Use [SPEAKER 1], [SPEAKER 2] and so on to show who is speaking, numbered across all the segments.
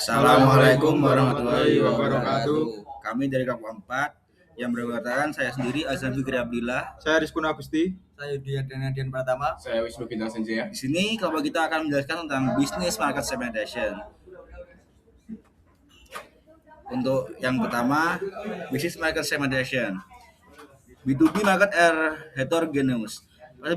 [SPEAKER 1] Assalamualaikum warahmatullahi wabarakatuh. Kami dari kelompok 4 yang beranggotakan saya sendiri Azam Fikri Abdillah.
[SPEAKER 2] Saya Rizkun Agusti.
[SPEAKER 3] Saya Dian Pratama.
[SPEAKER 4] Saya Wisnu Bintang Senjaya.
[SPEAKER 1] Di sini kelompok kita akan menjelaskan tentang business market segmentation. Untuk yang pertama, business market segmentation. B2B market are heterogeneous.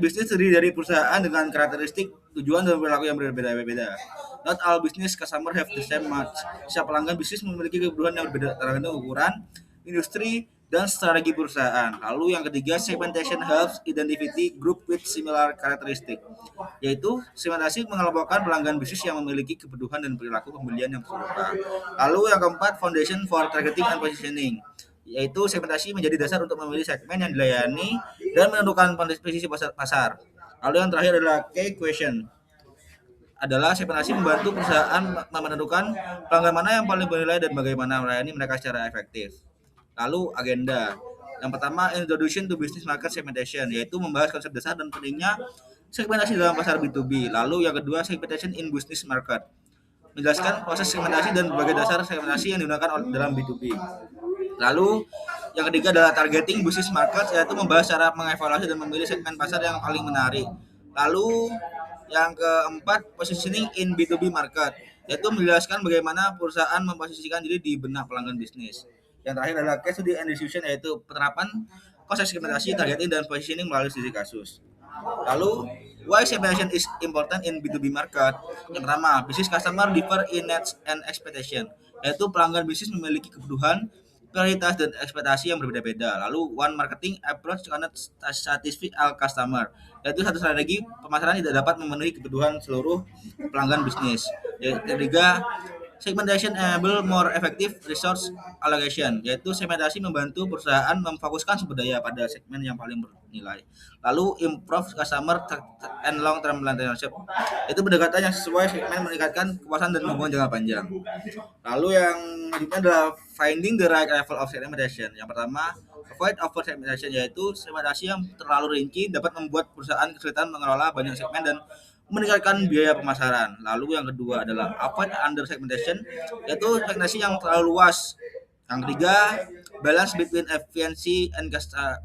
[SPEAKER 1] Bisnis terdiri dari perusahaan dengan karakteristik, tujuan, dan perilaku yang berbeda-beda. Not all business customer have the same match. Setiap pelanggan bisnis memiliki kebutuhan yang berbeda tergantung ukuran, industri, dan strategi perusahaan. Lalu yang ketiga, segmentation helps identify group with similar characteristic, yaitu segmentasi mengelompokkan pelanggan bisnis yang memiliki kebutuhan dan perilaku pembelian yang serupa. Lalu yang keempat, foundation for targeting and positioning, yaitu segmentasi menjadi dasar untuk memilih segmen yang dilayani dan menentukan posisi pasar. Lalu yang terakhir adalah key question, adalah segmentasi membantu perusahaan menentukan pelanggan mana yang paling bernilai dan bagaimana melayani mereka secara efektif. Lalu agenda. Yang pertama, introduction to business market segmentation, yaitu membahas konsep dasar dan pentingnya segmentasi dalam pasar B2B. Lalu yang kedua, segmentation in business market, menjelaskan proses segmentasi dan berbagai dasar segmentasi yang digunakan dalam B2B. Lalu yang ketiga adalah targeting business market, yaitu membahas cara mengevaluasi dan memilih segmen pasar yang paling menarik. Lalu yang keempat, positioning in B2B market, yaitu menjelaskan bagaimana perusahaan memposisikan diri di benak pelanggan bisnis. Yang terakhir adalah case study and decision, yaitu penerapan konsep segmentasi, targeting, dan positioning melalui studi kasus. Lalu, why segmentation is important in B2B market? Yang pertama, business customer differ in needs and expectation, yaitu pelanggan bisnis memiliki kebutuhan, prioritas, dan ekspektasi yang berbeda-beda. Lalu, one marketing approach cannot satisfy all customer, yaitu satu strategi pemasaran tidak dapat memenuhi kebutuhan seluruh pelanggan bisnis. Yang ketiga, segmentation enable more effective resource allocation, yaitu segmentasi membantu perusahaan memfokuskan sumber daya pada segmen yang paling bernilai. Lalu improve customer and long term relationship, itu pendekatan yang sesuai segmen meningkatkan kepuasan dan hubungan jangka panjang. Lalu yang selanjutnya adalah finding the right level of segmentation. Yang pertama, avoid over segmentation, yaitu segmentasi yang terlalu rinci dapat membuat perusahaan kesulitan mengelola banyak segmen dan meningkatkan biaya pemasaran. Lalu yang kedua adalah avoid under segmentation, yaitu segmentasi yang terlalu luas. Yang ketiga, balance between efficiency and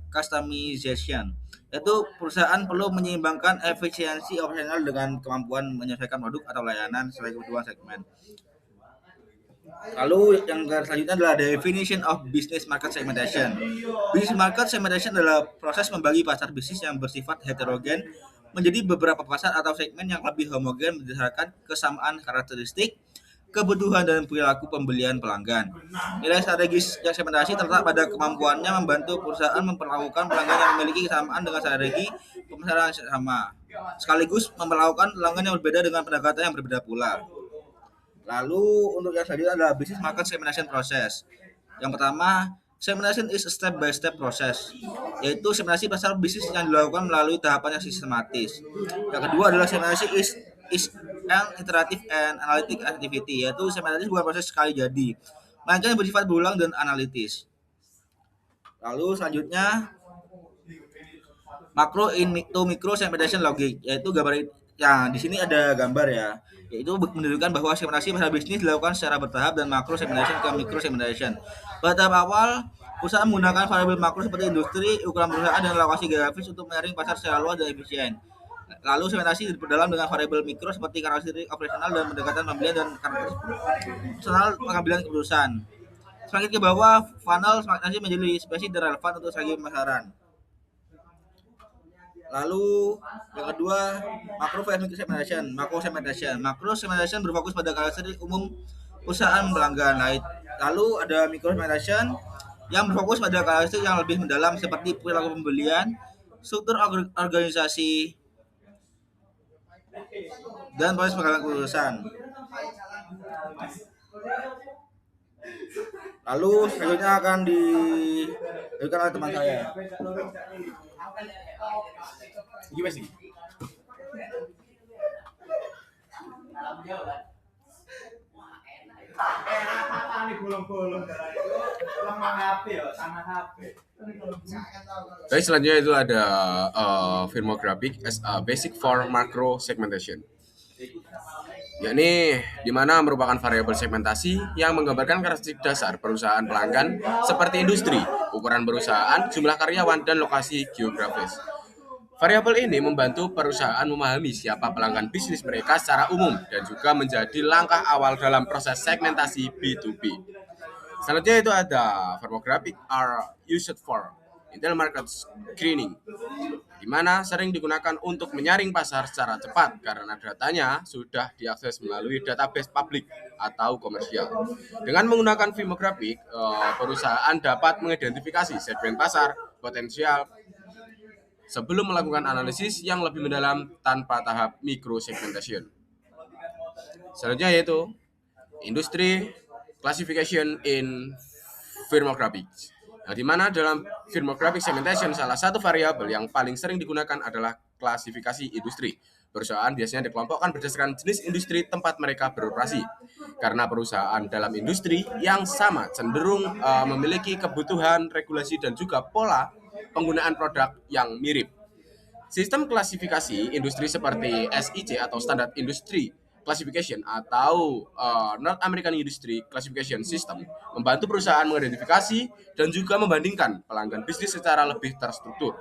[SPEAKER 1] customization, yaitu perusahaan perlu menyeimbangkan efisiensi operasional dengan kemampuan menyesuaikan produk atau layanan sesuai kebutuhan segmen. Lalu yang selanjutnya adalah definition of business market segmentation. Business market segmentation adalah proses membagi pasar bisnis yang bersifat heterogen menjadi beberapa pasar atau segmen yang lebih homogen berdasarkan kesamaan karakteristik, kebutuhan, dan perilaku pembelian pelanggan. Nilai strategis yang segmentasi terletak pada kemampuannya membantu perusahaan memperlakukan pelanggan yang memiliki kesamaan dengan strategi pemasaran yang sama, sekaligus memperlakukan pelanggan yang berbeda dengan pendekatan yang berbeda pula. Lalu untuk yang selanjutnya adalah business market segmentation process. Yang pertama, segmentation is a step by step process, yaitu segmentasi pasar bisnis yang dilakukan melalui tahapan yang sistematis. Yang kedua adalah segmentasi is an iterative and analytic activity, yaitu segmentasi bukan proses sekali jadi, melainkan bersifat berulang dan analitis. Lalu selanjutnya, macro to micro segmentation logic, yaitu gambar yang di sini ada gambar ya, yaitu menunjukkan bahwa segmentasi pasar bisnis dilakukan secara bertahap dan makro segmentation ke micro segmentation. Pada tahap awal, perusahaan menggunakan variabel makro seperti industri, ukuran perusahaan, dan lokasi geografis untuk menyaring pasar secara luas dan efisien. Lalu segmentasi diperdalam dengan variabel mikro seperti karakteristik operasional dan pendekatan pembelian dan karakteristik personal pengambilan keputusan. Semakin ke bawah, funnel segmentasi menjadi spesifik dan relevan untuk strategi pemasaran. Lalu yang kedua, macro segmentation, macro segmentation. Macro segmentation berfokus pada karakteristik umum perusahaan pelanggan. Lalu ada micro segmentation yang berfokus pada karakteristik yang lebih mendalam seperti perilaku pembelian, struktur organisasi, dan proses pengambilan keputusan. Lalu selanjutnya akan diberikan oleh teman saya.
[SPEAKER 4] Gimana sih? Baik, selanjutnya itu ada firmographic as a basic for macro segmentation. yakni di mana merupakan variabel segmentasi yang menggambarkan karakteristik dasar perusahaan pelanggan seperti industri, ukuran perusahaan, jumlah karyawan, dan lokasi geografis. Variabel ini membantu perusahaan memahami siapa pelanggan bisnis mereka secara umum dan juga menjadi langkah awal dalam proses segmentasi B2B. Selanjutnya itu ada firmographic are used for intel market screening, di mana sering digunakan untuk menyaring pasar secara cepat karena datanya sudah diakses melalui database publik atau komersial. Dengan menggunakan firmographic, perusahaan dapat mengidentifikasi segmen pasar potensial sebelum melakukan analisis yang lebih mendalam tanpa tahap microsegmentation. Selanjutnya yaitu industry classification in firmographics. Nah, di mana dalam firmographic segmentation salah satu variabel yang paling sering digunakan adalah klasifikasi industri. Perusahaan biasanya dikelompokkan berdasarkan jenis industri tempat mereka beroperasi. Karena perusahaan dalam industri yang sama cenderung memiliki kebutuhan, regulasi, dan juga pola penggunaan produk yang mirip. Sistem klasifikasi industri seperti SIC atau Standard Industry Classification atau North American Industry Classification System membantu perusahaan mengidentifikasi dan juga membandingkan pelanggan bisnis secara lebih terstruktur.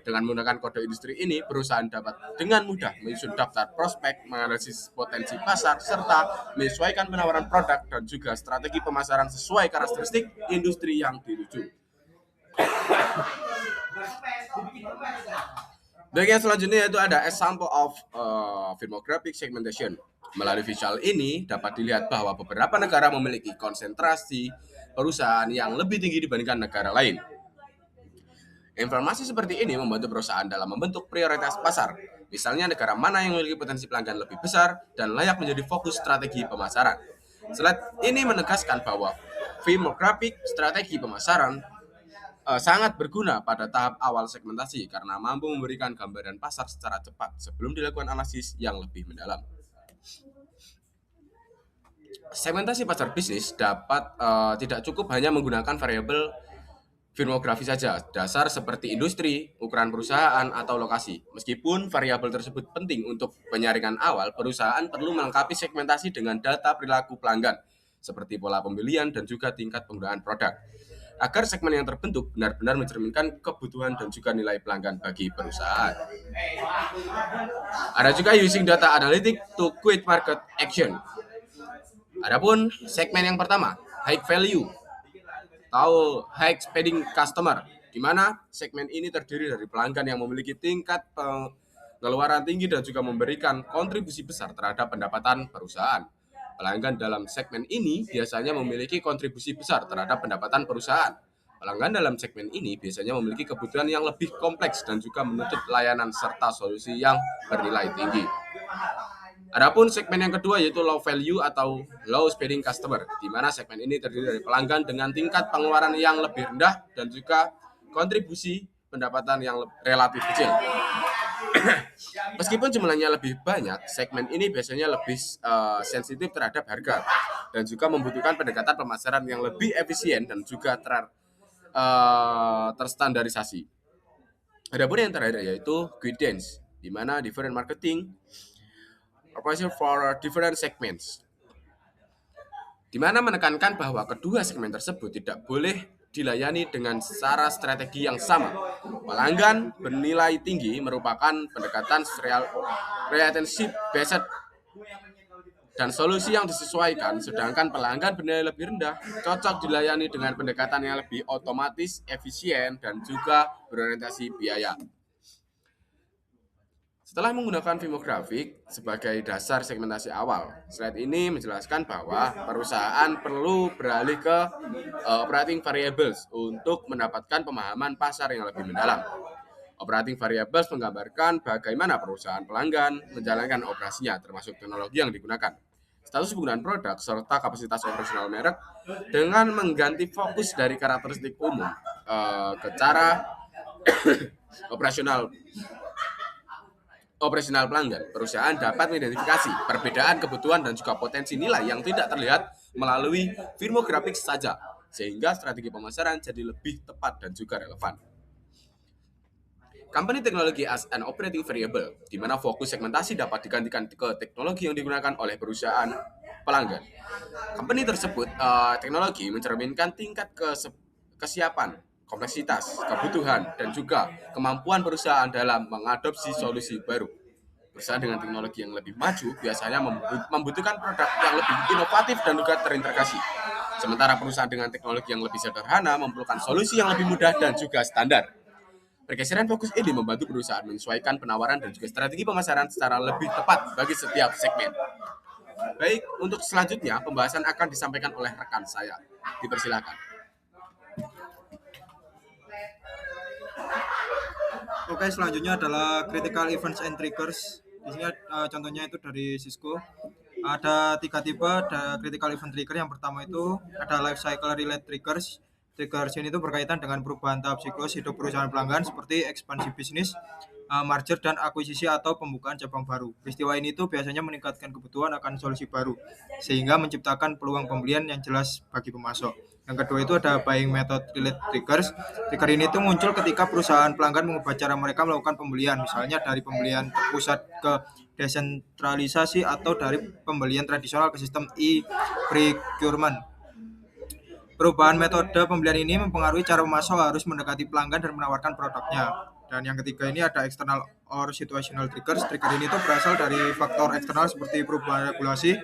[SPEAKER 4] Dengan menggunakan kode industri ini, perusahaan dapat dengan mudah menyusun daftar prospek, menganalisis potensi pasar, serta menyesuaikan penawaran produk dan juga strategi pemasaran sesuai karakteristik industri yang dituju. Bagian selanjutnya yaitu ada example of firmographic segmentation. Melalui visual ini dapat dilihat bahwa beberapa negara memiliki konsentrasi perusahaan yang lebih tinggi dibandingkan negara lain. Informasi seperti ini membantu perusahaan dalam membentuk prioritas pasar. Misalnya negara mana yang memiliki potensi pelanggan lebih besar dan layak menjadi fokus strategi pemasaran. Slide ini menegaskan bahwa firmographic strategi pemasaran sangat berguna pada tahap awal segmentasi karena mampu memberikan gambaran pasar secara cepat sebelum dilakukan analisis yang lebih mendalam. Segmentasi pasar bisnis dapat tidak cukup hanya menggunakan variabel firmografi saja, dasar seperti industri, ukuran perusahaan, atau lokasi. Meskipun variabel tersebut penting untuk penyaringan awal, perusahaan perlu melengkapi segmentasi dengan data perilaku pelanggan, seperti pola pembelian dan juga tingkat penggunaan produk, agar segmen yang terbentuk benar-benar mencerminkan kebutuhan dan juga nilai pelanggan bagi perusahaan. Ada juga using data analytic to create market action. Adapun segmen yang pertama, high value atau high spending customer, di mana segmen ini terdiri dari pelanggan yang memiliki tingkat pengeluaran tinggi dan juga memberikan kontribusi besar terhadap pendapatan perusahaan. Pelanggan dalam segmen ini biasanya memiliki kontribusi besar terhadap pendapatan perusahaan. Pelanggan dalam segmen ini biasanya memiliki kebutuhan yang lebih kompleks dan juga menuntut layanan serta solusi yang bernilai tinggi. Adapun segmen yang kedua yaitu low value atau low spending customer, di mana segmen ini terdiri dari pelanggan dengan tingkat pengeluaran yang lebih rendah dan juga kontribusi pendapatan yang relatif kecil. Meskipun jumlahnya lebih banyak, segmen ini biasanya lebih sensitif terhadap harga dan juga membutuhkan pendekatan pemasaran yang lebih efisien dan juga terstandarisasi. Adapun yang terakhir yaitu guidance, di mana different marketing operation for different segments, di mana menekankan bahwa kedua segmen tersebut tidak boleh dilayani dengan secara strategi yang sama. Pelanggan bernilai tinggi merupakan pendekatan relationship based dan solusi yang disesuaikan, sedangkan pelanggan bernilai lebih rendah cocok dilayani dengan pendekatan yang lebih otomatis, efisien, dan juga berorientasi biaya. Setelah menggunakan firmographic sebagai dasar segmentasi awal, slide ini menjelaskan bahwa perusahaan perlu beralih ke operating variables untuk mendapatkan pemahaman pasar yang lebih mendalam. Operating variables menggambarkan bagaimana perusahaan pelanggan menjalankan operasinya, termasuk teknologi yang digunakan, status penggunaan produk, serta kapasitas operasional merek, dengan mengganti fokus dari karakteristik umum ke cara operasional pelanggan. Perusahaan dapat mengidentifikasi perbedaan kebutuhan dan juga potensi nilai yang tidak terlihat melalui firmographic saja, sehingga strategi pemasaran jadi lebih tepat dan juga relevan. Company Technology as an Operating Variable, di mana fokus segmentasi dapat digantikan ke teknologi yang digunakan oleh perusahaan pelanggan. Company tersebut teknologi mencerminkan tingkat kesiapan, kompleksitas, kebutuhan, dan juga kemampuan perusahaan dalam mengadopsi solusi baru. Perusahaan dengan teknologi yang lebih maju biasanya membutuhkan produk yang lebih inovatif dan juga terintegrasi. Sementara perusahaan dengan teknologi yang lebih sederhana memerlukan solusi yang lebih mudah dan juga standar. Pergeseran fokus ini membantu perusahaan menyesuaikan penawaran dan juga strategi pemasaran secara lebih tepat bagi setiap segmen. Baik, untuk selanjutnya pembahasan akan disampaikan oleh rekan saya. Dipersilakan.
[SPEAKER 3] Oke, selanjutnya adalah critical events and triggers. Di sini contohnya itu dari Cisco. Ada 3 tipe, ada critical event trigger. Yang pertama itu ada life cycle related triggers. Triggers ini itu berkaitan dengan perubahan tahap siklus hidup perusahaan pelanggan seperti ekspansi bisnis, merger dan akuisisi atau pembukaan cabang baru. Peristiwa ini itu biasanya meningkatkan kebutuhan akan solusi baru sehingga menciptakan peluang pembelian yang jelas bagi pemasok. Yang kedua itu ada buying method related triggers. Trigger ini itu muncul ketika perusahaan pelanggan mengubah cara mereka melakukan pembelian, misalnya dari pembelian terpusat ke desentralisasi atau dari pembelian tradisional ke sistem e-procurement. Perubahan metode pembelian ini mempengaruhi cara pemasok harus mendekati pelanggan dan menawarkan produknya. Dan yang ketiga ini ada external or situational triggers. Trigger ini tuh berasal dari faktor eksternal seperti perubahan regulasi,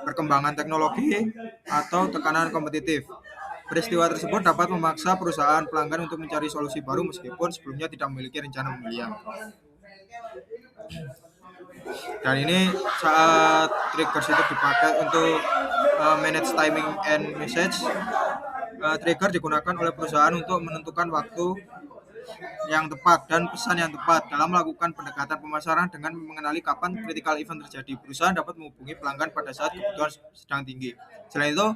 [SPEAKER 3] perkembangan teknologi, atau tekanan kompetitif. Peristiwa tersebut dapat memaksa perusahaan pelanggan untuk mencari solusi baru meskipun sebelumnya tidak memiliki rencana pembelian. Dan ini saat triggers itu dipakai untuk manage timing and message. Trigger digunakan oleh perusahaan untuk menentukan waktu yang tepat dan pesan yang tepat dalam melakukan pendekatan pemasaran dengan mengenali kapan critical event terjadi. Perusahaan dapat menghubungi pelanggan pada saat kebutuhan sedang tinggi. Selain itu,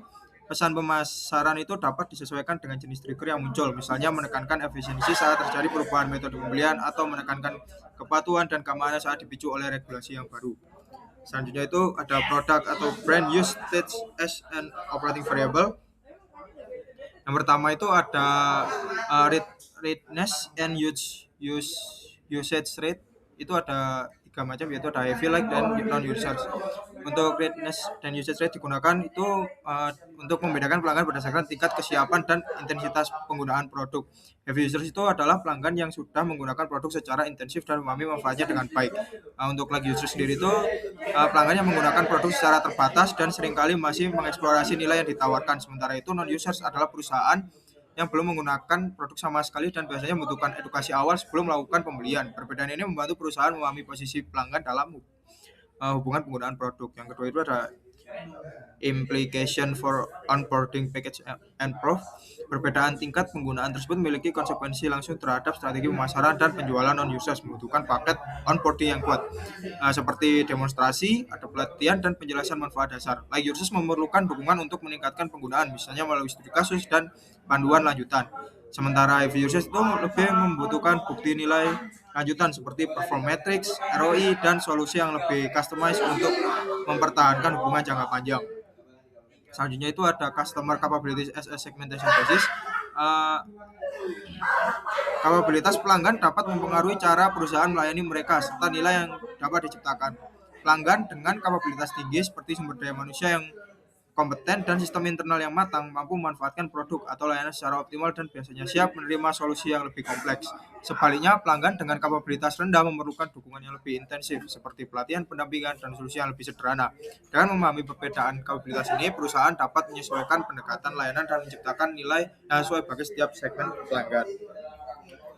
[SPEAKER 3] pesan pemasaran itu dapat disesuaikan dengan jenis trigger yang muncul, misalnya menekankan efisiensi saat terjadi perubahan metode pembelian atau menekankan kepatuhan dan keamanan saat dipicu oleh regulasi yang baru. Selanjutnya itu ada product atau brand use stage as an operating variable. Yang pertama itu ada readiness and usage rate. Itu ada 3 macam, yaitu ada heavy, light, dan non-users. Untuk readiness dan usage rate digunakan itu untuk membedakan pelanggan berdasarkan tingkat kesiapan dan intensitas penggunaan produk. Heavy users itu adalah pelanggan yang sudah menggunakan produk secara intensif dan memahami manfaatnya dengan baik. Untuk light users sendiri itu pelanggan yang menggunakan produk secara terbatas dan seringkali masih mengeksplorasi nilai yang ditawarkan. Sementara itu non-users adalah perusahaan yang belum menggunakan produk sama sekali dan biasanya membutuhkan edukasi awal sebelum melakukan pembelian. Perbedaan ini membantu perusahaan memahami posisi pelanggan dalam hubungan penggunaan produk. Yang kedua itu ada implication for onboarding package and proof. Perbedaan tingkat penggunaan tersebut memiliki konsekuensi langsung terhadap strategi pemasaran dan penjualan non-users, membutuhkan paket onboarding yang kuat, seperti demonstrasi, ada pelatihan, dan penjelasan manfaat dasar. Like users memerlukan dukungan untuk meningkatkan penggunaan, misalnya melalui studi kasus dan panduan lanjutan. Sementara heavy users itu lebih membutuhkan bukti nilai lanjutan seperti perform metrics, ROI, dan solusi yang lebih customized untuk mempertahankan hubungan jangka panjang. Selanjutnya itu ada customer capabilities as a segmentation basis. Kapabilitas pelanggan dapat mempengaruhi cara perusahaan melayani mereka serta nilai yang dapat diciptakan. Pelanggan dengan kapabilitas tinggi seperti sumber daya manusia yang kompeten dan sistem internal yang matang mampu memanfaatkan produk atau layanan secara optimal dan biasanya siap menerima solusi yang lebih kompleks. Sebaliknya, pelanggan dengan kapabilitas rendah memerlukan dukungan yang lebih intensif seperti pelatihan, pendampingan, dan solusi yang lebih sederhana. Dengan memahami perbedaan kapabilitas ini, perusahaan dapat menyesuaikan pendekatan layanan dan menciptakan nilai yang sesuai bagi setiap segmen pelanggan.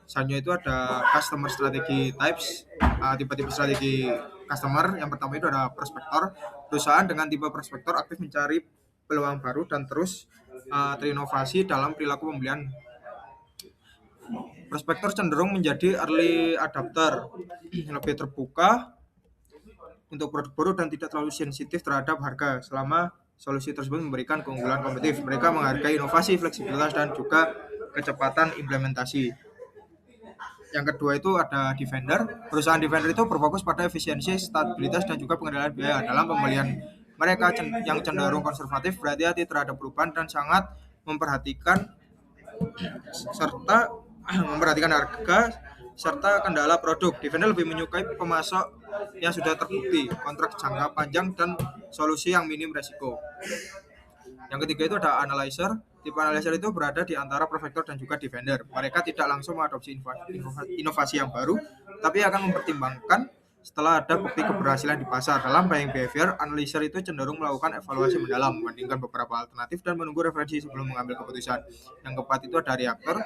[SPEAKER 3] Selanjutnya itu ada customer strategy types, tipe-tipe strategi customer. Yang pertama itu ada prospektor. Perusahaan dengan tipe prospektor aktif mencari peluang baru dan terus terinovasi dalam perilaku pembelian. Prospektor cenderung menjadi early adopter, lebih terbuka untuk produk baru dan tidak terlalu sensitif terhadap harga selama solusi tersebut memberikan keunggulan kompetitif. Mereka menghargai inovasi, fleksibilitas, dan juga kecepatan implementasi. Yang kedua itu ada defender. Perusahaan defender itu berfokus pada efisiensi, stabilitas, dan juga pengendalian biaya dalam pembelian. Mereka yang cenderung konservatif, berhati-hati terhadap perubahan, dan sangat memperhatikan harga serta kendala produk. Defender lebih menyukai pemasok yang sudah terbukti, kontrak jangka panjang, dan solusi yang minim resiko. Yang ketiga itu ada analyzer. Tipe analyzer itu berada di antara prefektor dan juga defender. Mereka tidak langsung mengadopsi inovasi yang baru, tapi akan mempertimbangkan setelah ada bukti keberhasilan di pasar. Dalam buying behavior, analyzer itu cenderung melakukan evaluasi mendalam, membandingkan beberapa alternatif dan menunggu referensi sebelum mengambil keputusan. Yang keempat itu ada reaktor.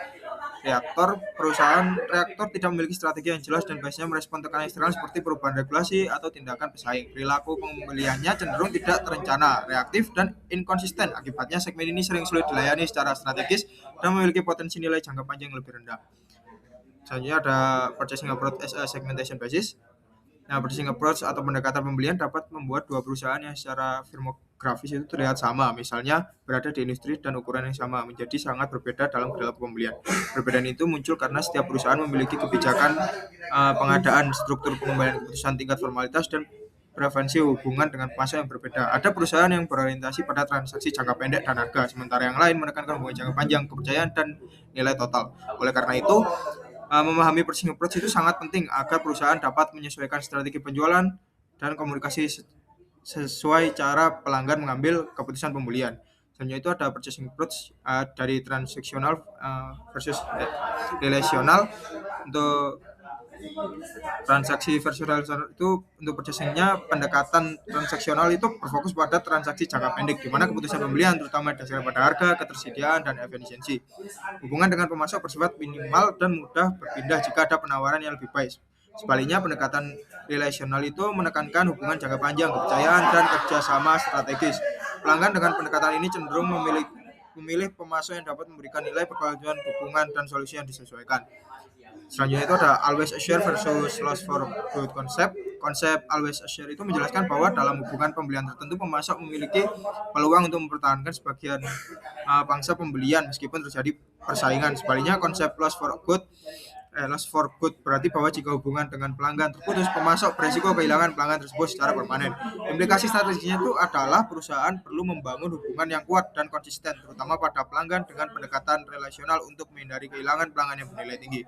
[SPEAKER 3] Reaktor tidak memiliki strategi yang jelas dan biasanya merespon tekanan eksternal seperti perubahan regulasi atau tindakan pesaing. Perilaku pembeliannya cenderung tidak terencana, reaktif, dan inkonsisten. Akibatnya segmen ini sering sulit dilayani secara strategis dan memiliki potensi nilai jangka panjang yang lebih rendah. Selanjutnya ada purchasing approach as a segmentation basis. Nah, purchasing approach atau pendekatan pembelian dapat membuat dua perusahaan yang secara firmografis itu terlihat sama, misalnya berada di industri dan ukuran yang sama, menjadi sangat berbeda dalam perilaku pembelian. Perbedaan itu muncul karena setiap perusahaan memiliki kebijakan pengadaan, struktur pengembalian keputusan, tingkat formalitas, dan preferensi hubungan dengan pasar yang berbeda. Ada perusahaan yang berorientasi pada transaksi jangka pendek dan harga, sementara yang lain menekankan hubungan jangka panjang, kepercayaan, dan nilai total. Oleh karena itu, memahami purchasing approach itu sangat penting agar perusahaan dapat menyesuaikan strategi penjualan dan komunikasi sesuai cara pelanggan mengambil keputusan pembelian. Selanjutnya itu ada purchasing approach dari transaksional versus relasional. Untuk transaksi versus relasional itu untuk purchasingnya, pendekatan transaksional itu berfokus pada transaksi jangka pendek, di mana keputusan pembelian terutama didasarkan pada harga, ketersediaan, dan efisiensi. Hubungan dengan pemasok bersifat minimal dan mudah berpindah jika ada penawaran yang lebih baik. Sebaliknya, pendekatan relasional itu menekankan hubungan jangka panjang, kepercayaan, dan kerjasama strategis. Pelanggan dengan pendekatan ini cenderung memilih pemasok yang dapat memberikan nilai perpaduan, dukungan, dan solusi yang disesuaikan. Selanjutnya itu ada always assure versus loss for good concept. Konsep always assure itu menjelaskan bahwa dalam hubungan pembelian tertentu, pemasok memiliki peluang untuk mempertahankan sebagian pangsa pembelian meskipun terjadi persaingan. Sebaliknya, konsep loss for good berarti bahwa jika hubungan dengan pelanggan terputus, pemasok beresiko kehilangan pelanggan tersebut secara permanen. Implikasi strategisnya itu adalah perusahaan perlu membangun hubungan yang kuat dan konsisten, terutama pada pelanggan dengan pendekatan relasional untuk menghindari kehilangan pelanggan yang bernilai tinggi.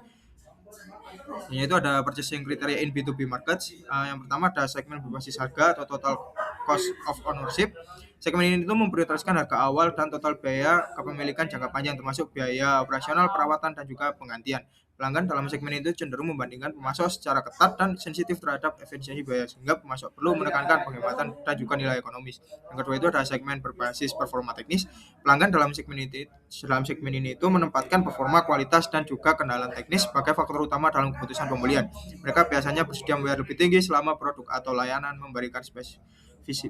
[SPEAKER 3] Yaitu ada purchasing criteria in B2B markets. Yang pertama ada segmen berbasis harga atau total cost of ownership. Segmen ini itu memprioritaskan harga awal dan total biaya kepemilikan jangka panjang, termasuk biaya operasional, perawatan, dan juga penggantian. Pelanggan dalam segmen itu cenderung membandingkan pemasok secara ketat dan sensitif terhadap efisiensi biaya, sehingga pemasok perlu menekankan penghematan dan juga nilai ekonomis. Yang kedua itu ada segmen berbasis performa teknis. Pelanggan dalam segmen ini itu menempatkan performa, kualitas, dan juga kendala teknis sebagai faktor utama dalam keputusan pembelian. Mereka biasanya bersedia membayar lebih tinggi selama produk atau layanan memberikan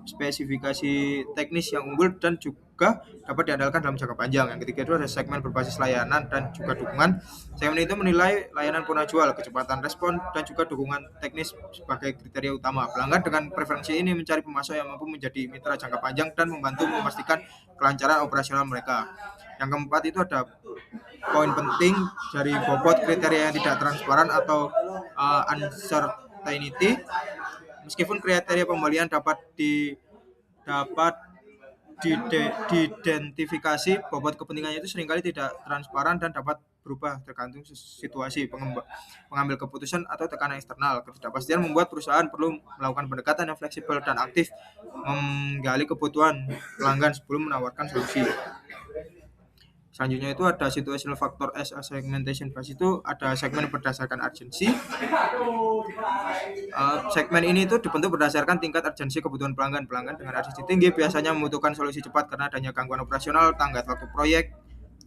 [SPEAKER 3] spesifikasi teknis yang unggul dan juga dapat diandalkan dalam jangka panjang. Yang ketiga itu ada segmen berbasis layanan dan juga dukungan. Segmen itu menilai layanan punah jual, kecepatan respon, dan juga dukungan teknis sebagai kriteria utama. Pelanggan dengan preferensi ini mencari pemasok yang mampu menjadi mitra jangka panjang dan membantu memastikan kelancaran operasional mereka. Yang keempat itu ada poin penting dari bobot kriteria yang tidak transparan atau uncertainty. Meskipun kriteria pembelian dapat diidentifikasi, bobot kepentingannya itu seringkali tidak transparan dan dapat berubah tergantung situasi pengambil keputusan atau tekanan eksternal. Ketidakpastian membuat perusahaan perlu melakukan pendekatan yang fleksibel dan aktif, menggali kebutuhan pelanggan sebelum menawarkan solusi. Selanjutnya itu ada situational factor as a segmentation basis. Itu ada segmen berdasarkan urgency. Segmen ini itu dibentuk berdasarkan tingkat urgensi kebutuhan pelanggan. Pelanggan dengan urgensi tinggi biasanya membutuhkan solusi cepat karena adanya gangguan operasional, tenggat waktu proyek,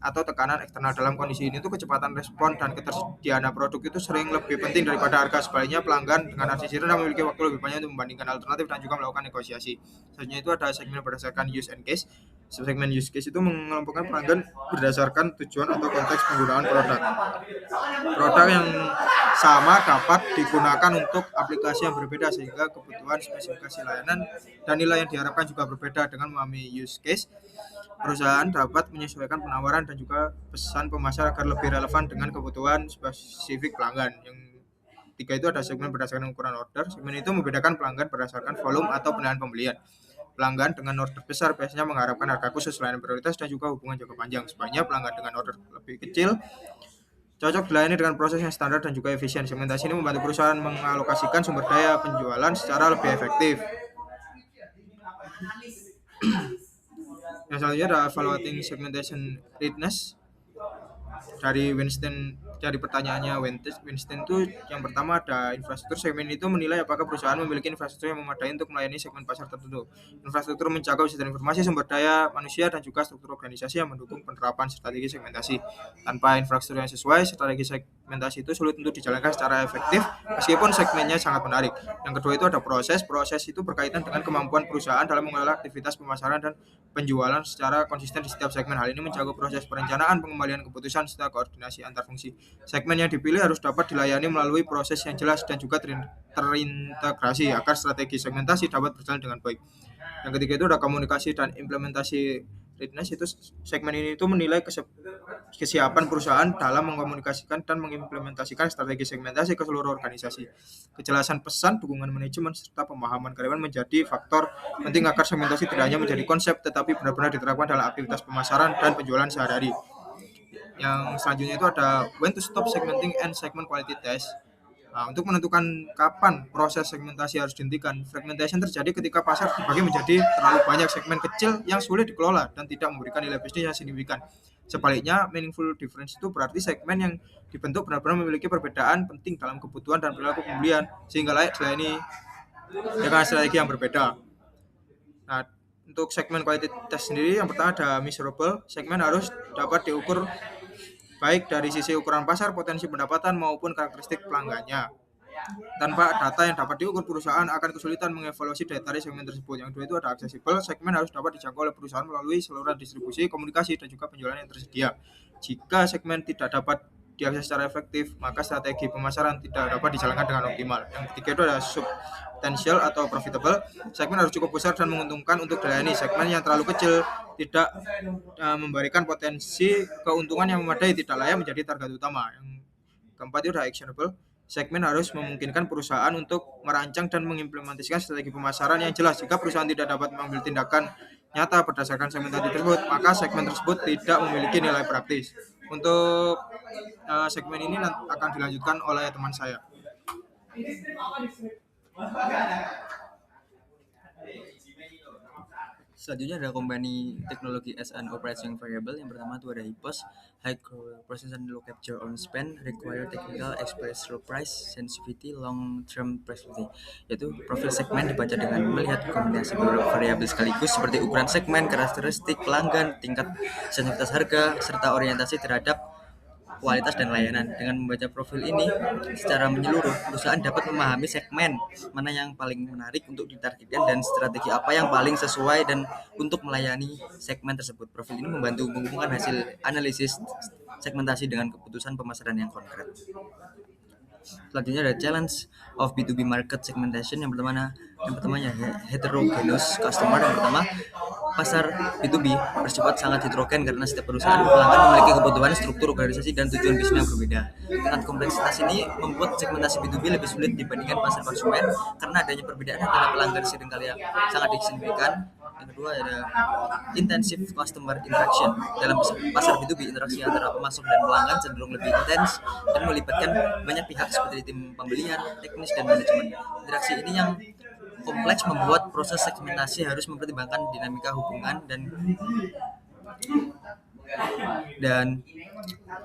[SPEAKER 3] atau tekanan eksternal. Dalam kondisi ini tuh kecepatan respon dan ketersediaan produk itu sering lebih penting daripada harga. Sebaliknya, pelanggan dengan urgensi rendah memiliki waktu lebih banyak untuk membandingkan alternatif dan juga melakukan negosiasi. Selanjutnya itu ada segmen berdasarkan use and case. Segmen use case itu mengelompokkan pelanggan berdasarkan tujuan atau konteks penggunaan produk. Produk yang sama dapat digunakan untuk aplikasi yang berbeda, sehingga kebutuhan, spesifikasi layanan, dan nilai yang diharapkan juga berbeda. Dengan memahami use case, perusahaan dapat menyesuaikan penawaran dan juga pesan pemasar agar lebih relevan dengan kebutuhan spesifik pelanggan. Yang tiga itu ada segmen berdasarkan ukuran order. Segmen itu membedakan pelanggan berdasarkan volume atau penilaian pembelian. Pelanggan dengan order besar biasanya mengharapkan harga khusus, layanan prioritas, dan juga hubungan jangka panjang. Sebaliknya, pelanggan dengan order lebih kecil cocok dilayani dengan proses yang standar dan juga efisien. Segmentasi ini membantu perusahaan mengalokasikan sumber daya penjualan secara lebih efektif. Yang selanjutnya ada evaluating segmentation readiness dari Winston. Dari pertanyaannya Winston itu yang pertama ada infrastruktur. Segmen itu menilai apakah perusahaan memiliki infrastruktur yang memadai untuk melayani segmen pasar tertentu. Infrastruktur mencakup sistem informasi, sumber daya manusia, dan juga struktur organisasi yang mendukung penerapan strategi segmentasi. Tanpa infrastruktur yang sesuai, strategi segmentasi itu sulit untuk dijalankan secara efektif meskipun segmennya sangat menarik. Yang kedua itu ada proses. Proses itu berkaitan dengan kemampuan perusahaan dalam mengelola aktivitas pemasaran dan penjualan secara konsisten di setiap segmen. Hal ini mencakup proses perencanaan, pengembalian keputusan, serta koordinasi antar fungsi. Segmen yang dipilih harus dapat dilayani melalui proses yang jelas dan juga terintegrasi agar strategi segmentasi dapat berjalan dengan baik. Yang ketiga itu ada komunikasi dan implementasi readiness. Itu segmen ini itu menilai kesiapan perusahaan dalam mengkomunikasikan dan mengimplementasikan strategi segmentasi ke seluruh organisasi. Kejelasan pesan, dukungan manajemen, serta pemahaman karyawan menjadi faktor penting agar segmentasi tidak hanya menjadi konsep tetapi benar-benar diterapkan dalam aktivitas pemasaran dan penjualan sehari-hari. Yang selanjutnya itu ada when to stop segmenting and segment quality test. Nah, untuk menentukan kapan proses segmentasi harus dihentikan, fragmentation terjadi ketika pasar dibagi menjadi terlalu banyak segmen kecil yang sulit dikelola dan tidak memberikan nilai bisnis yang signifikan. Sebaliknya, meaningful difference itu berarti segmen yang dibentuk benar-benar memiliki perbedaan penting dalam kebutuhan dan perilaku pembelian sehingga layak dilayani dengan strategi yang berbeda. Nah, untuk segmen quality test sendiri, yang pertama ada measurable. Segmen harus dapat diukur baik dari sisi ukuran pasar, potensi pendapatan, maupun karakteristik pelanggannya. Tanpa data yang dapat diukur, perusahaan akan kesulitan mengevaluasi daya tarik segmen tersebut. Yang kedua itu ada accessible. Segmen harus dapat dijangkau oleh perusahaan melalui saluran distribusi, komunikasi, dan juga penjualan yang tersedia. Jika segmen tidak dapat diakses secara efektif, maka strategi pemasaran tidak dapat dijalankan dengan optimal. Yang ketiga itu ada substantial atau profitable. Segmen harus cukup besar dan menguntungkan untuk dilayani. Segmen yang terlalu kecil tidak memberikan potensi keuntungan yang memadai, tidak layak menjadi target utama. Yang keempat itu ada actionable. Segmen harus memungkinkan perusahaan untuk merancang dan mengimplementasikan strategi pemasaran yang jelas. Jika perusahaan tidak dapat mengambil tindakan nyata berdasarkan segmentasi tersebut, maka segmen tersebut tidak memiliki nilai praktis. Untuk segmen ini akan dilanjutkan oleh teman saya.
[SPEAKER 2] Selanjutnya ada company teknologi as an operating variable. Yang pertama itu ada HIPOS, High Precision Low Capture on Spend, Require Technical Express Low Price, Sensitivity, Long Term Perspective. Yaitu profil segmen dibaca dengan melihat kombinasi beberapa variabel sekaligus seperti ukuran segmen, karakteristik pelanggan, tingkat sensitivitas harga, serta orientasi terhadap kualitas dan layanan. Dengan membaca profil ini secara menyeluruh, perusahaan dapat memahami segmen mana yang paling menarik untuk ditargetkan dan strategi apa yang paling sesuai dan untuk melayani segmen tersebut. Profil ini membantu menghubungkan hasil analisis segmentasi dengan keputusan pemasaran yang konkret. Selanjutnya ada challenge of B2B market segmentation. Yang pertamanya heterogeneous customer. Yang pertama, pasar B2B bersifat sangat heterogen karena setiap perusahaan pelanggan memiliki kebutuhan, struktur organisasi, dan tujuan bisnis yang berbeda. Dengan kompleksitas ini membuat segmentasi B2B lebih sulit dibandingkan pasar konsumen karena adanya perbedaan antara pelanggan seringkali sangat signifikan. Yang kedua ada intensive customer interaction. Dalam pasar B2B, interaksi antara pemasok dan pelanggan cenderung lebih intens dan melibatkan banyak pihak seperti tim pembelian, teknis, dan manajemen. Interaksi ini yang kompleks membuat proses segmentasi harus mempertimbangkan dinamika hubungan dan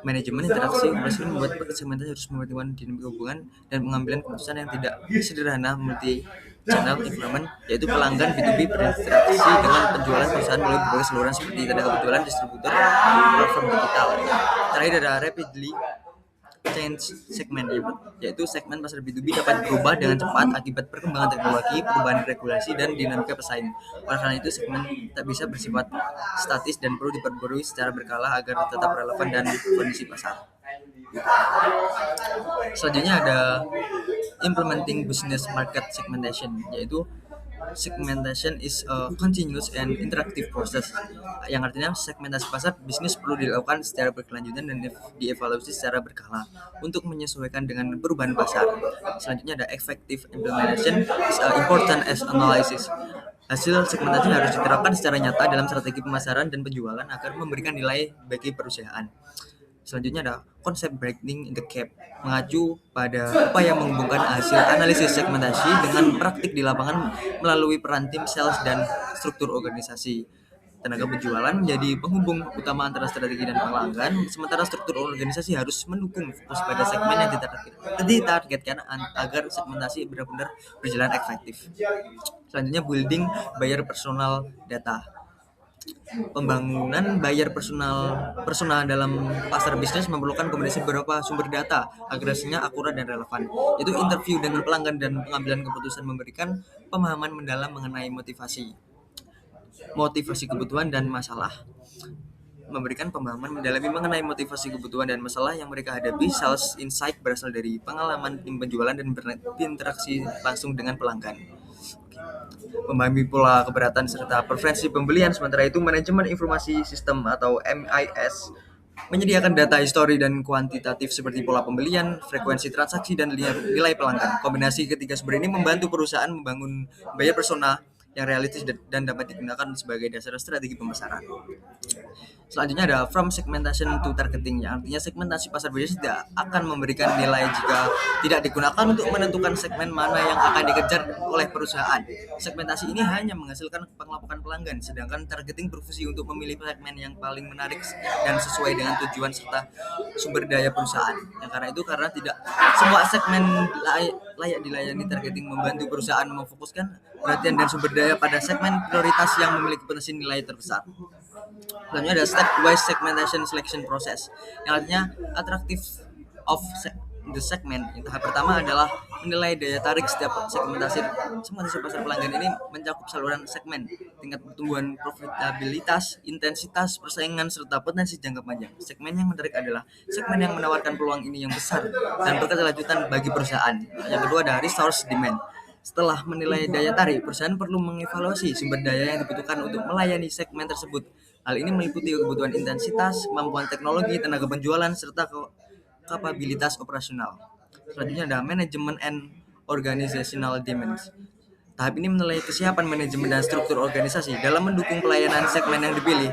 [SPEAKER 2] manajemen interaksi. Kompleks ini membuat segmentasi harus mempertimbangkan dinamika hubungan dan pengambilan keputusan yang tidak sederhana multi channel environment, yaitu pelanggan B2B berinteraksi dengan penjualan perusahaan melalui berbagai saluran seperti tenaga penjualan, distributor, platform digital. Terakhir ada rapidly change segment, yaitu segmen pasar B2B dapat berubah dengan cepat akibat perkembangan teknologi, perubahan regulasi, dan dinamika pesaing. Oleh karena itu, segmen tak bisa bersifat statis dan perlu diperbarui secara berkala agar tetap relevan dan kondisi pasar. Selanjutnya ada implementing business market segmentation, yaitu segmentation is a continuous and interactive process, yang artinya segmentasi pasar bisnis perlu dilakukan secara berkelanjutan dan dievaluasi secara berkala untuk menyesuaikan dengan perubahan pasar. Selanjutnya ada effective implementation is important as analysis. Hasil segmentasi harus diterapkan secara nyata dalam strategi pemasaran dan penjualan agar memberikan nilai bagi perusahaan. Selanjutnya ada konsep breaking the gap, mengacu pada upaya menghubungkan hasil analisis segmentasi dengan praktik di lapangan melalui peran tim sales dan struktur organisasi. Tenaga penjualan menjadi penghubung utama antara strategi dan pelanggan, sementara struktur organisasi harus mendukung fokus pada segmen yang ditargetkan agar segmentasi benar-benar berjalan efektif. Selanjutnya building buyer personal data. Pembangunan buyer personal dalam pasar bisnis memerlukan kombinasi beberapa sumber data agar hasilnya akurat dan relevan. Itu interview dengan pelanggan dan pengambilan keputusan memberikan pemahaman mendalam mengenai motivasi kebutuhan dan masalah. Memberikan pemahaman mendalami mengenai motivasi kebutuhan dan masalah yang mereka hadapi. Sales insight berasal dari pengalaman tim penjualan dan berinteraksi langsung dengan pelanggan. Memahami pola keberatan serta preferensi pembelian. Sementara itu manajemen informasi sistem atau MIS menyediakan data histori dan kuantitatif seperti pola pembelian, frekuensi transaksi, dan nilai pelanggan. Kombinasi ketiga sumber ini membantu perusahaan membangun buyer persona yang realistis dan dapat digunakan sebagai dasar strategi pemasaran. Selanjutnya ada from segmentation to targeting, yang artinya segmentasi pasar bisnis tidak akan memberikan nilai jika tidak digunakan untuk menentukan segmen mana yang akan dikejar oleh perusahaan. Segmentasi ini hanya menghasilkan pengelompokan pelanggan, sedangkan targeting berfungsi untuk memilih segmen yang paling menarik dan sesuai dengan tujuan serta sumber daya perusahaan. Karena tidak semua segmen layak dilayani. Targeting membantu perusahaan memfokuskan perhatian dan sumber daya pada segmen prioritas yang memiliki potensi nilai terbesar. Selanjutnya ada stepwise segmentation selection process, yang artinya attractive of the segment. Tahap pertama adalah menilai daya tarik setiap segmentasi pasar pelanggan. Ini mencakup saluran segmen, tingkat pertumbuhan, profitabilitas, intensitas persaingan, serta potensi jangka panjang. Segmen yang menarik adalah segmen yang menawarkan peluang ini yang besar dan berkelanjutan bagi perusahaan. Yang kedua ada resource demand. Setelah menilai daya tarik, perusahaan perlu mengevaluasi sumber daya yang dibutuhkan untuk melayani segmen tersebut. Hal ini meliputi kebutuhan intensitas, kemampuan teknologi, tenaga penjualan, serta kapabilitas operasional. Selanjutnya ada manajemen and organizational demands. Tahap ini menilai kesiapan manajemen dan struktur organisasi dalam mendukung pelayanan segmen yang dipilih.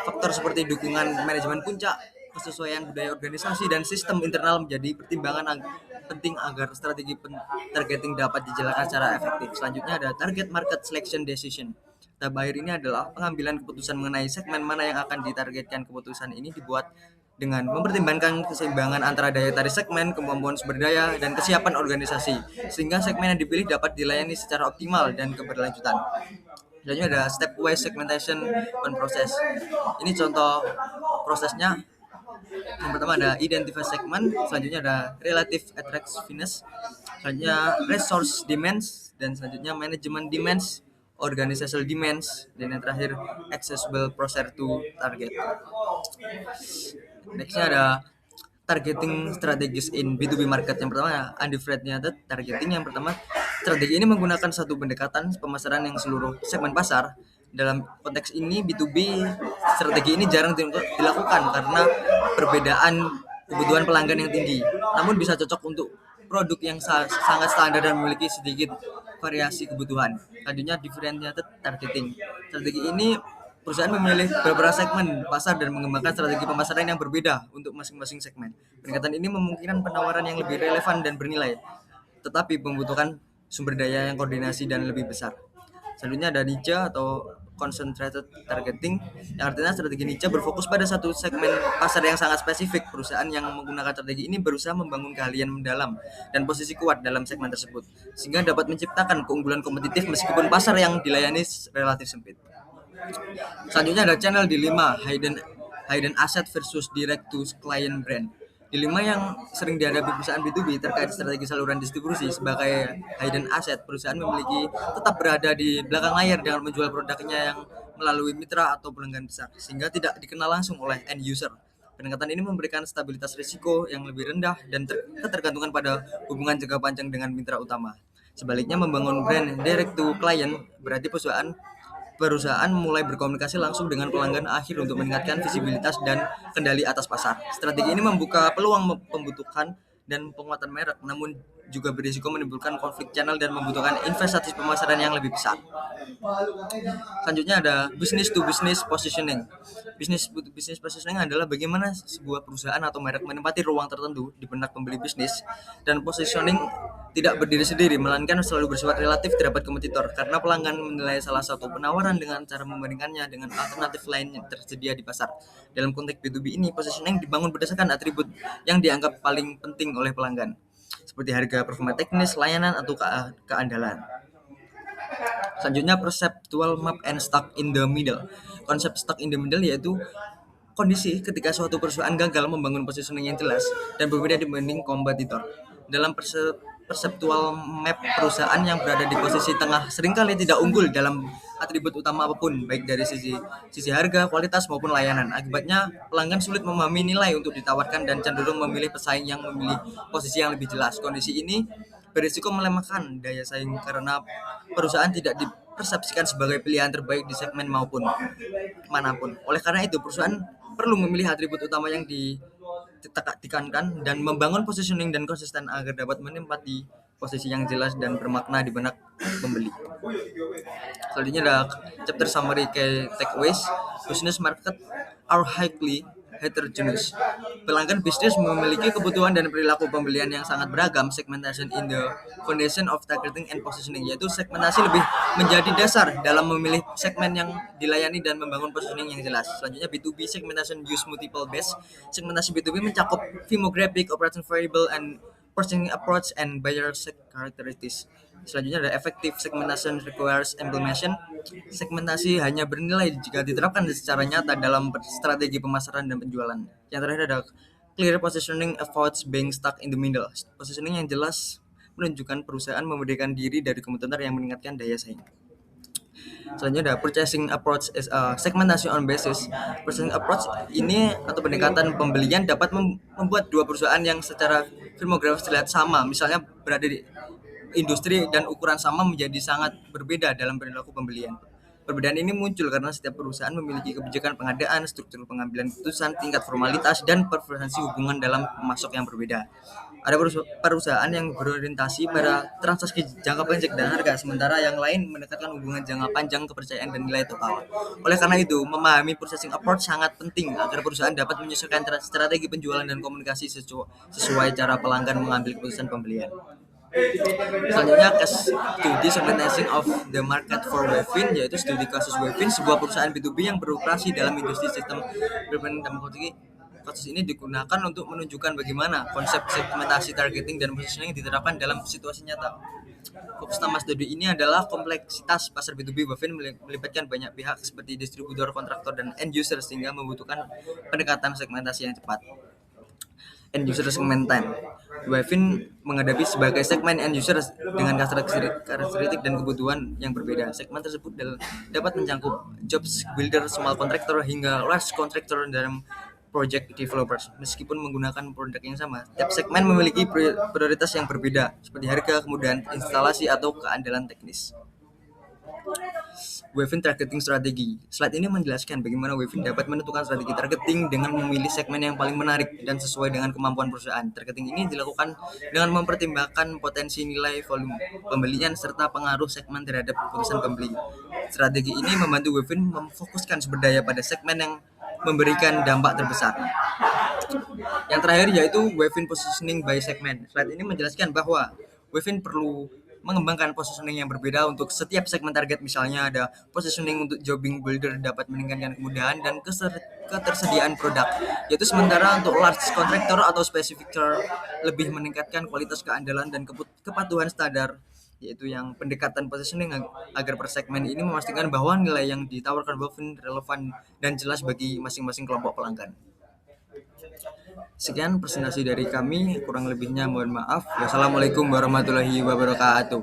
[SPEAKER 2] Faktor seperti dukungan manajemen puncak, kesesuaian budaya organisasi, dan sistem internal menjadi pertimbangan penting agar strategi targeting dapat dijalankan secara efektif. Selanjutnya ada target market selection decision. Tahap akhir ini adalah pengambilan keputusan mengenai segmen mana yang akan ditargetkan. Keputusan ini dibuat dengan mempertimbangkan keseimbangan antara daya tarik segmen, kemampuan sumber daya, dan kesiapan organisasi, sehingga segmen yang dipilih dapat dilayani secara optimal dan keberlanjutan. Selanjutnya ada stepwise segmentation on process. Ini contoh prosesnya. Yang pertama ada identify segment, selanjutnya ada relative attractiveness, selanjutnya resource demands, dan selanjutnya management demands, organizational demands, dan yang terakhir accessible process to target. Nextnya ada targeting strategies in B2B market. Yang pertama undifferentiated targeting. Yang pertama, strategi ini menggunakan satu pendekatan pemasaran yang seluruh segmen pasar. Dalam konteks ini B2B, strategi ini jarang dilakukan karena perbedaan kebutuhan pelanggan yang tinggi, namun bisa cocok untuk produk yang sangat standar dan memiliki sedikit variasi kebutuhan. Selanjutnya differentiated targeting. Strategi ini perusahaan memilih beberapa segmen pasar dan mengembangkan strategi pemasaran yang berbeda untuk masing-masing segmen. Pendekatan ini memungkinkan penawaran yang lebih relevan dan bernilai, tetapi membutuhkan sumber daya yang koordinasi dan lebih besar. Selanjutnya ada niche atau concentrated targeting, yang artinya strategi niche berfokus pada satu segmen pasar yang sangat spesifik. Perusahaan yang menggunakan strategi ini berusaha membangun keahlian mendalam dan posisi kuat dalam segmen tersebut, sehingga dapat menciptakan keunggulan kompetitif meskipun pasar yang dilayani relatif sempit. Selanjutnya ada channel dilema, hidden asset versus direct to client brand. Dilema yang sering dihadapi perusahaan B2B terkait strategi saluran distribusi. Sebagai hidden asset, perusahaan memiliki tetap berada di belakang layar dengan menjual produknya yang melalui mitra atau pelanggan besar, sehingga tidak dikenal langsung oleh end user. Pendekatan ini memberikan stabilitas risiko yang lebih rendah dan ketergantungan pada hubungan jangka panjang dengan mitra utama. Sebaliknya, membangun brand direct to client berarti perusahaan mulai berkomunikasi langsung dengan pelanggan akhir untuk meningkatkan visibilitas dan kendali atas pasar. Strategi ini membuka peluang pembentukan dan penguatan merek, namun juga berisiko menimbulkan konflik channel dan membutuhkan investasi pemasaran yang lebih besar. Selanjutnya ada business to business positioning. Business to business positioning adalah bagaimana sebuah perusahaan atau merek menempati ruang tertentu di benak pembeli bisnis, dan positioning tidak berdiri sendiri melainkan selalu bersifat relatif terhadap kompetitor karena pelanggan menilai salah satu penawaran dengan cara membandingkannya dengan alternatif lain yang tersedia di pasar. Dalam konteks B2B ini, positioning dibangun berdasarkan atribut yang dianggap paling penting oleh pelanggan, seperti harga, performa teknis, layanan, atau keandalan. Selanjutnya perceptual map and stuck in the middle. Konsep stuck in the middle yaitu kondisi ketika suatu perusahaan gagal membangun positioning yang jelas dan berbeda dibanding kompetitor. Dalam perceptual map, perusahaan yang berada di posisi tengah seringkali tidak unggul dalam atribut utama apapun, baik dari sisi harga, kualitas maupun layanan. Akibatnya pelanggan sulit memahami nilai untuk ditawarkan dan cenderung memilih pesaing yang memilih posisi yang lebih jelas. Kondisi ini berisiko melemahkan daya saing karena perusahaan tidak dipersepsikan sebagai pilihan terbaik di segmen maupun manapun. Oleh karena itu, perusahaan perlu memilih atribut utama yang ditekankan dan membangun positioning dan konsisten agar dapat menempati posisi yang jelas dan bermakna di benak pembeli. Selanjutnya ada chapter summary key takeaways. Business market are highly heterogeneous. Pelanggan bisnis memiliki kebutuhan dan perilaku pembelian yang sangat beragam. Segmentation in the foundation of targeting and positioning, yaitu segmentasi lebih menjadi dasar dalam memilih segmen yang dilayani dan membangun positioning yang jelas. Selanjutnya B2B segmentation use multiple base. Segmentasi B2B mencakup demographic, operation variable, and purchasing approach and buyer characteristics. Selanjutnya ada effective segmentation requires implementation. Segmentasi hanya bernilai jika diterapkan secara nyata dalam strategi pemasaran dan penjualan. Yang terakhir ada clear positioning avoids being stuck in the middle. Positioning yang jelas menunjukkan perusahaan membedakan diri dari kompetitor yang meningkatkan daya saing. Selanjutnya ada purchasing approach is a segmentation on basis. Purchasing approach ini atau pendekatan pembelian dapat membuat dua perusahaan yang secara firmografis terlihat sama, misalnya berada di industri dan ukuran sama, menjadi sangat berbeda dalam perilaku pembelian. Perbedaan ini muncul karena setiap perusahaan memiliki kebijakan pengadaan, struktur pengambilan keputusan, tingkat formalitas, dan preferensi hubungan dalam pemasok yang berbeda. Ada perusahaan yang berorientasi pada transaksi jangka pendek dan harga, sementara yang lain mendekatkan hubungan jangka panjang, kepercayaan, dan nilai total. Oleh karena itu, memahami purchasing approach sangat penting agar perusahaan dapat menyesuaikan strategi penjualan dan komunikasi sesuai cara pelanggan mengambil keputusan pembelian. Selanjutnya case study segmentation of the market for Wavin, yaitu studi kasus Wavin, sebuah perusahaan B2B yang beroperasi dalam industri sistem bermain teknologi. Kasus ini digunakan untuk menunjukkan bagaimana konsep segmentasi, targeting, dan positioning diterapkan dalam situasi nyata. Fokus utama studi ini adalah kompleksitas pasar B2B Wavin melibatkan banyak pihak seperti distributor, kontraktor, dan end user, sehingga membutuhkan pendekatan segmentasi yang cepat. End user segment time. Wavin menghadapi sebagai segmen end user dengan karakteristik dan kebutuhan yang berbeda. Segmen tersebut dapat mencakup jobs builder, small contractor, hingga large contractor dalam project developers. Meskipun menggunakan produk yang sama, tiap segmen memiliki prioritas yang berbeda, seperti harga, kemudahan instalasi, atau keandalan teknis. Wavin targeting strategi. Slide ini menjelaskan bagaimana Wavin dapat menentukan strategi targeting dengan memilih segmen yang paling menarik dan sesuai dengan kemampuan perusahaan. Targeting ini dilakukan dengan mempertimbangkan potensi nilai, volume pembelian, serta pengaruh segmen terhadap keputusan pembeli. Strategi ini membantu Wavin memfokuskan sumber daya pada segmen yang memberikan dampak terbesar. Yang terakhir yaitu Wavin positioning by segment. Slide ini menjelaskan bahwa Wavin perlu mengembangkan positioning yang berbeda untuk setiap segmen target. Misalnya ada positioning untuk jobbing builder dapat meningkatkan kemudahan dan ketersediaan produk, yaitu sementara untuk large contractor atau specificer lebih meningkatkan kualitas, keandalan, dan kepatuhan standar, yaitu yang pendekatan positioning agar per segmen ini memastikan bahwa nilai yang ditawarkan Wavin relevan dan jelas bagi masing-masing kelompok pelanggan. Sekian presentasi dari kami, kurang lebihnya mohon maaf. Wassalamualaikum warahmatullahi wabarakatuh.